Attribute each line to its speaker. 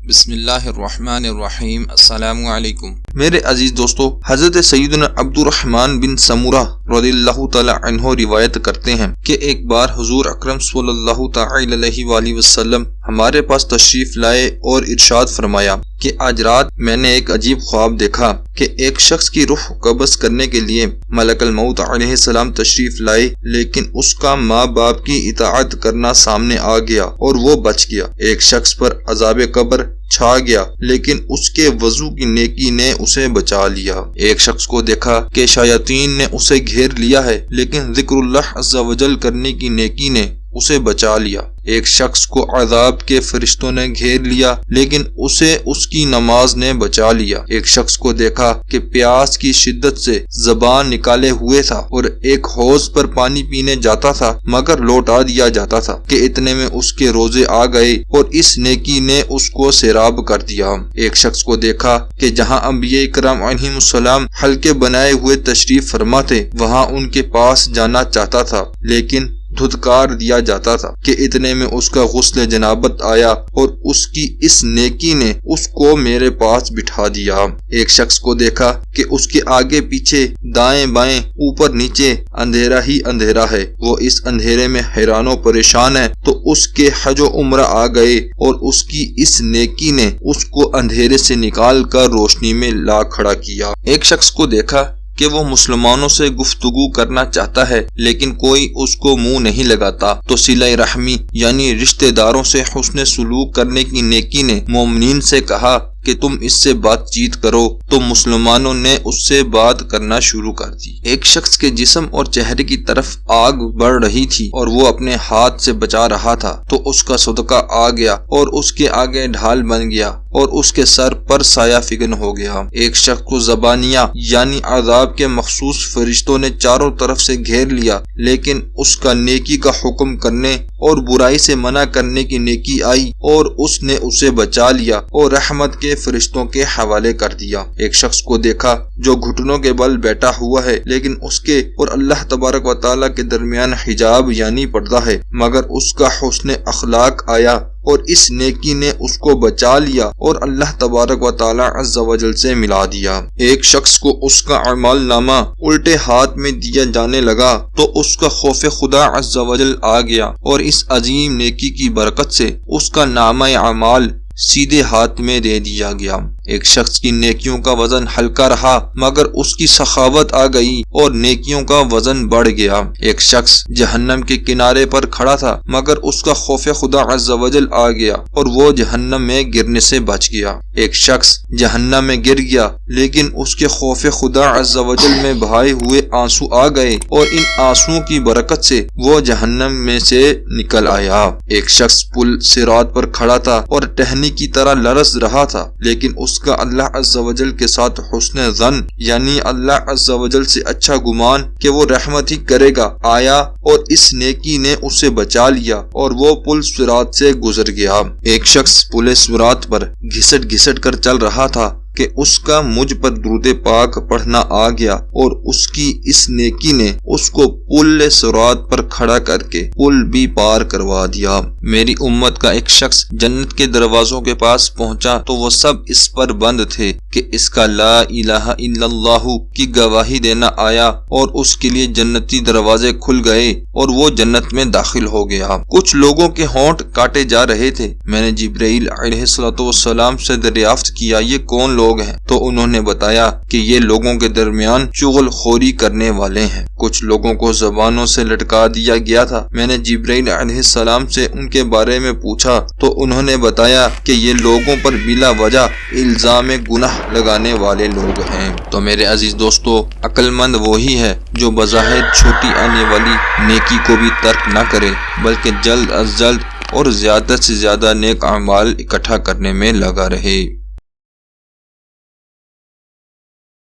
Speaker 1: بسم اللہ الرحمن الرحیم۔ السلام علیکم
Speaker 2: میرے عزیز دوستو، حضرت سیدنا عبد الرحمن بن سمورہ رضی اللہ تعالی عنہ روایت کرتے ہیں کہ ایک بار حضور اکرم صلی اللہ تعالی علیہ وآلہ وسلم ہمارے پاس تشریف لائے اور ارشاد فرمایا کہ آج رات میں نے ایک عجیب خواب دیکھا کہ ایک شخص کی روح قبض کرنے کے لیے ملک الموت علیہ السلام تشریف لائے، لیکن اس کا ماں باپ کی اطاعت کرنا سامنے آ گیا اور وہ بچ گیا۔ ایک شخص پر عذاب قبر چھا گیا، لیکن اس کے وضو کی نیکی نے اسے بچا لیا۔ ایک شخص کو دیکھا کہ شیاطین نے اسے گھیر لیا ہے، لیکن ذکر اللہ عز و جل کرنے کی نیکی نے اسے بچا لیا۔ ایک شخص کو عذاب کے فرشتوں نے گھیر لیا، لیکن اسے اس کی نماز نے بچا لیا۔ ایک شخص کو دیکھا کہ پیاس کی شدت سے زبان نکالے ہوئے تھا اور ایک حوض پر پانی پینے جاتا تھا، مگر لوٹا دیا جاتا تھا کہ اتنے میں اس کے روزے آ گئے اور اس نیکی نے اس کو سیراب کر دیا۔ ایک شخص کو دیکھا کہ جہاں انبیاء کرام علیہم السلام حلقے بنائے ہوئے تشریف فرما تھے، وہاں ان کے پاس جانا چاہتا تھا، لیکن دھتکار دیا جاتا تھا کہ اتنے میں اس کا غسل جنابت آیا اور اس کی اس نیکی نے اس کو میرے پاس بٹھا دیا۔ ایک شخص کو دیکھا کہ اس کے آگے پیچھے دائیں بائیں اوپر نیچے اندھیرا ہی اندھیرا ہے، وہ اس اندھیرے میں حیران و پریشان ہے، تو اس کے حج و عمرہ آ گئے اور اس کی اس نیکی نے اس کو اندھیرے سے نکال کر روشنی میں لا کھڑا کیا۔ ایک شخص کو دیکھا کہ وہ مسلمانوں سے گفتگو کرنا چاہتا ہے، لیکن کوئی اس کو منہ نہیں لگاتا، تو صلہ رحمی یعنی رشتہ داروں سے حسن سلوک کرنے کی نیکی نے مومنین سے کہا کہ تم اس سے بات چیت کرو، تو مسلمانوں نے اس سے بات کرنا شروع کر دی۔ ایک شخص کے جسم اور چہرے کی طرف آگ بڑھ رہی تھی اور وہ اپنے ہاتھ سے بچا رہا تھا، تو اس کا صدقہ آ گیا اور اس کے آگے ڈھال بن گیا اور اس کے سر پر سایہ فگن ہو گیا۔ ایک شخص کو زبانیہ یعنی عذاب کے مخصوص فرشتوں نے چاروں طرف سے گھیر لیا، لیکن اس کا نیکی کا حکم کرنے اور برائی سے منع کرنے کی نیکی آئی اور اس نے اسے بچا لیا اور رحمت کے فرشتوں کے حوالے کر دیا۔ ایک شخص کو دیکھا جو گھٹنوں کے بل بیٹھا ہوا ہے، لیکن اس کے اور اللہ تبارک و تعالی کے درمیان حجاب یعنی پردہ ہے، مگر اس کا حسن اخلاق آیا اور اس نیکی نے اس کو بچا لیا اور اللہ تبارک و تعالی عز و جل سے ملا دیا۔ ایک شخص کو اس کا اعمال نامہ الٹے ہاتھ میں دیا جانے لگا، تو اس کا خوف خدا عز و جل آ گیا اور اس عظیم نیکی کی برکت سے اس کا نامہ اعمال سیدھے ہاتھ میں دے دیا گیا۔ ایک شخص کی نیکیوں کا وزن ہلکا رہا، مگر اس کی سخاوت آ گئی اور نیکیوں کا وزن بڑھ گیا۔ ایک شخص جہنم کے کنارے پر کھڑا تھا، مگر اس کا خوف خدا عز و جل آ گیا اور وہ جہنم میں گرنے سے بچ گیا۔ ایک شخص جہنم میں گر گیا، لیکن اس کے خوف خدا عز و جل میں بہائے ہوئے آنسو آ گئے اور ان آنسوؤں کی برکت سے وہ جہنم میں سے نکل آیا۔ ایک شخص پل صراط پر کھڑا تھا اور ٹہنی کی طرح لرز رہا تھا، لیکن اس کا اللہ عز و جل کے ساتھ حسن ظن یعنی اللہ عز و جل سے اچھا گمان کہ وہ رحمت ہی کرے گا آیا اور اس نیکی نے اسے بچا لیا اور وہ پل صراط سے گزر گیا۔ ایک شخص پل صراط پر گھسٹ گھسٹ کر چل رہا تھا کہ اس کا مجھ پر درود پاک پڑھنا آ گیا اور اس کی اس نیکی نے اس کو پل صراط پر کھڑا کر کے پل بھی پار کروا دیا۔ میری امت کا ایک شخص جنت کے دروازوں کے پاس پہنچا تو وہ سب اس پر بند تھے کہ اس کا لا الہ الا اللہ کی گواہی دینا آیا اور اس کے لیے جنتی دروازے کھل گئے اور وہ جنت میں داخل ہو گیا۔ کچھ لوگوں کے ہونٹ کاٹے جا رہے تھے۔ میں نے جبرائیل علیہ السلام سے دریافت کیا یہ کون لوگ ہیں؟ تو انہوں نے بتایا کہ یہ لوگوں کے درمیان چغل خوری کرنے والے ہیں۔ کچھ لوگوں کو زبانوں سے لٹکا دیا گیا تھا۔ میں نے جبرائیل علیہ السلام سے ان کے بارے میں پوچھا تو انہوں نے بتایا کہ یہ لوگوں پر بلا وجہ الزام گناہ لگانے والے لوگ ہیں۔ تو میرے عزیز دوستو، عقل مند وہی ہے جو بظاہر چھوٹی آنے والی نیکی کو بھی ترک نہ کرے، بلکہ جلد از جلد اور زیادہ سے زیادہ نیک اعمال اکٹھا کرنے میں لگا رہے۔